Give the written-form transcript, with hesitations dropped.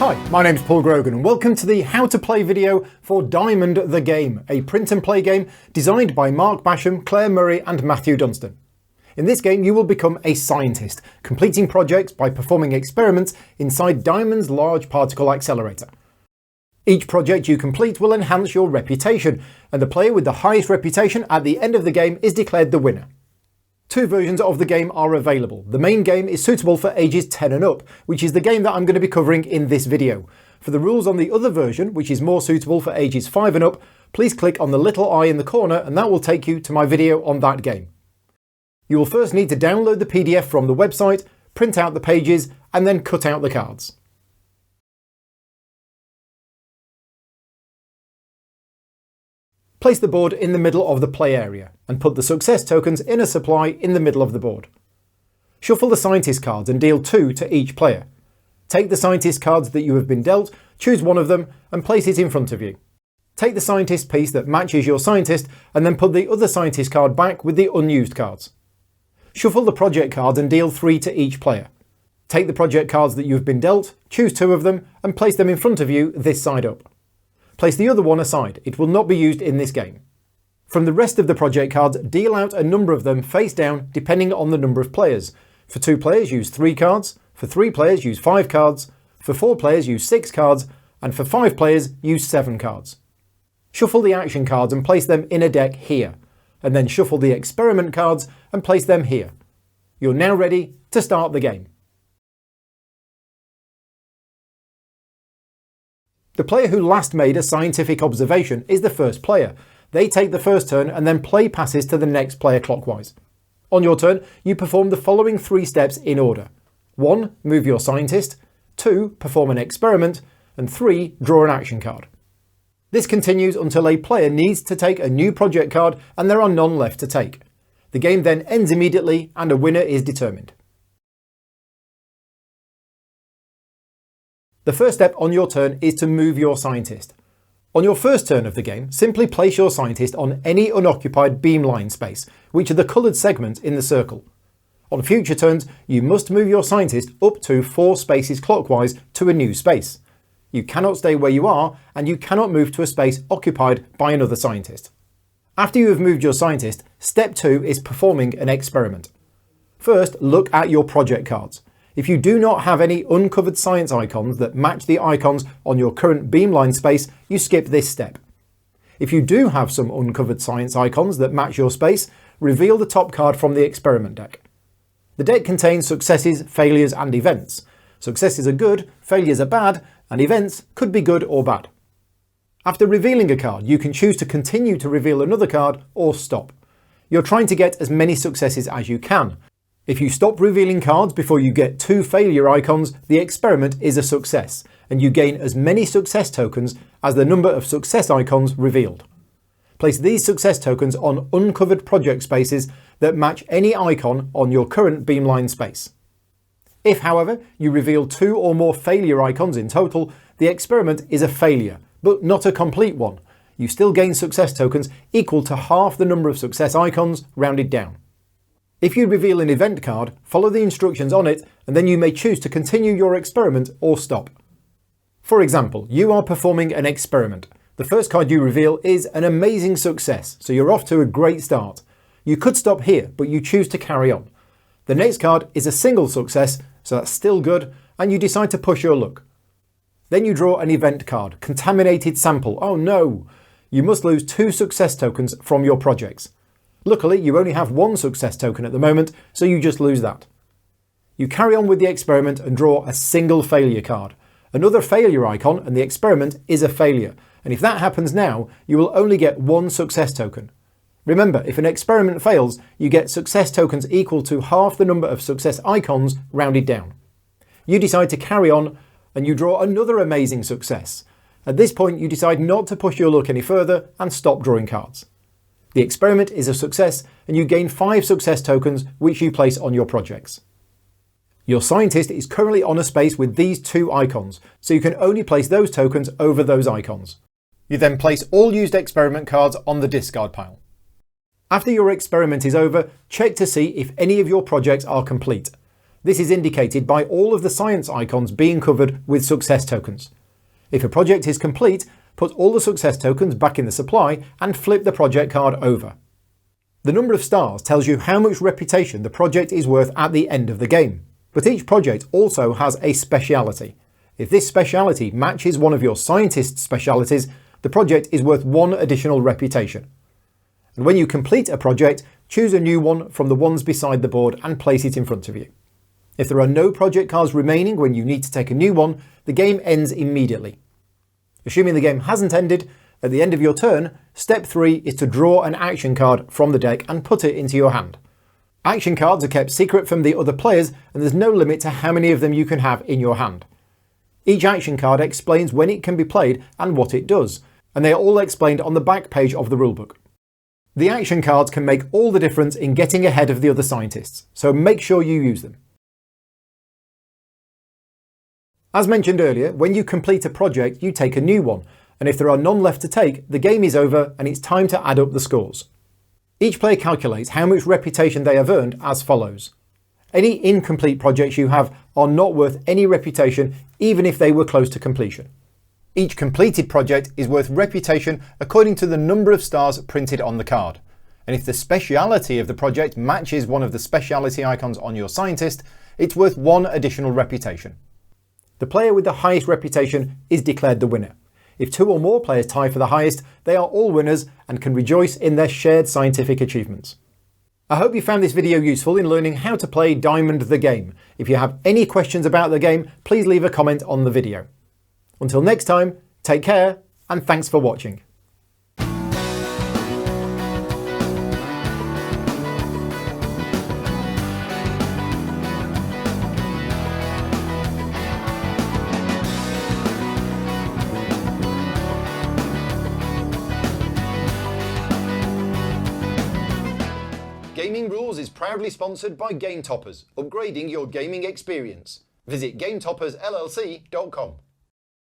Hi, my name's Paul Grogan and welcome to the How to Play video for Diamond the Game, a print and play game designed by Mark Basham, Claire Murray and Matthew Dunstan. In this game you will become a scientist, completing projects by performing experiments inside Diamond's Large Particle Accelerator. Each project you complete will enhance your reputation, and the player with the highest reputation at the end of the game is declared the winner. Two versions of the game are available. The main game is suitable for ages 10 and up, which is the game that I'm going to be covering in this video. For the rules on the other version, which is more suitable for ages 5 and up, please click on the little eye in the corner and that will take you to my video on that game. You will first need to download the PDF from the website, print out the pages, and then cut out the cards. Place the board in the middle of the play area and put the success tokens in a supply in the middle of the board. Shuffle the scientist cards and deal 2 to each player. Take the scientist cards that you have been dealt, choose one of them and place it in front of you. Take the scientist piece that matches your scientist and then put the other scientist card back with the unused cards. Shuffle the project cards and deal 3 to each player. Take the project cards that you have been dealt, choose 2 of them and place them in front of you this side up. Place the other one aside, it will not be used in this game. From the rest of the project cards, deal out a number of them face down depending on the number of players. For 2 players use 3 cards, for 3 players use 5 cards, for 4 players use 6 cards, and for 5 players use 7 cards. Shuffle the action cards and place them in a deck here, and then shuffle the experiment cards and place them here. You're now ready to start the game. The player who last made a scientific observation is the first player. They take the first turn and then play passes to the next player clockwise. On your turn, you perform the following 3 steps in order. 1. Move your scientist. 2. Perform an experiment. And 3. Draw an action card. This continues until a player needs to take a new project card and there are none left to take. The game then ends immediately and a winner is determined. The first step on your turn is to move your scientist. On your first turn of the game, simply place your scientist on any unoccupied beamline space, which are the coloured segments in the circle. On future turns, you must move your scientist up to 4 spaces clockwise to a new space. You cannot stay where you are, and you cannot move to a space occupied by another scientist. After you have moved your scientist, step 2 is performing an experiment. First, look at your project cards. If you do not have any uncovered science icons that match the icons on your current beamline space, you skip this step. If you do have some uncovered science icons that match your space, reveal the top card from the experiment deck. The deck contains successes, failures and events. Successes are good, failures are bad, and events could be good or bad. After revealing a card, you can choose to continue to reveal another card or stop. You're trying to get as many successes as you can. If you stop revealing cards before you get 2 failure icons, the experiment is a success, and you gain as many success tokens as the number of success icons revealed. Place these success tokens on uncovered project spaces that match any icon on your current beamline space. If, however, you reveal 2 or more failure icons in total, the experiment is a failure, but not a complete one. You still gain success tokens equal to half the number of success icons rounded down. If you reveal an event card, follow the instructions on it and then you may choose to continue your experiment or stop. For example, you are performing an experiment. The first card you reveal is an amazing success, so you're off to a great start. You could stop here, but you choose to carry on. The next card is a single success, so that's still good, and you decide to push your luck. Then you draw an event card, contaminated sample. Oh no! You must lose 2 success tokens from your projects. Luckily, you only have 1 success token at the moment, so you just lose that. You carry on with the experiment and draw a single failure card. Another failure icon and the experiment is a failure, and if that happens now, you will only get 1 success token. Remember, if an experiment fails, you get success tokens equal to half the number of success icons rounded down. You decide to carry on and you draw another amazing success. At this point, you decide not to push your luck any further and stop drawing cards. The experiment is a success and you gain 5 success tokens which you place on your projects. Your scientist is currently on a space with these 2 icons, so you can only place those tokens over those icons. You then place all used experiment cards on the discard pile. After your experiment is over, check to see if any of your projects are complete. This is indicated by all of the science icons being covered with success tokens. If a project is complete, put all the success tokens back in the supply and flip the project card over. The number of stars tells you how much reputation the project is worth at the end of the game, but each project also has a speciality. If this speciality matches one of your scientist's specialities, the project is worth 1 additional reputation. And when you complete a project, choose a new one from the ones beside the board and place it in front of you. If there are no project cards remaining when you need to take a new one, the game ends immediately. Assuming the game hasn't ended, at the end of your turn, step 3 is to draw an action card from the deck and put it into your hand. Action cards are kept secret from the other players, and there's no limit to how many of them you can have in your hand. Each action card explains when it can be played and what it does, and they are all explained on the back page of the rulebook. The action cards can make all the difference in getting ahead of the other scientists, so make sure you use them. As mentioned earlier, when you complete a project, you take a new one, and if there are none left to take, the game is over and it's time to add up the scores. Each player calculates how much reputation they have earned as follows. Any incomplete projects you have are not worth any reputation, even if they were close to completion. Each completed project is worth reputation according to the number of stars printed on the card. And if the speciality of the project matches one of the speciality icons on your scientist, it's worth 1 additional reputation. The player with the highest reputation is declared the winner. If 2 or more players tie for the highest, they are all winners and can rejoice in their shared scientific achievements. I hope you found this video useful in learning how to play Diamond the Game. If you have any questions about the game, please leave a comment on the video. Until next time, take care and thanks for watching. Gaming Rules is proudly sponsored by Game Toppers, upgrading your gaming experience. Visit GameToppersLLC.com.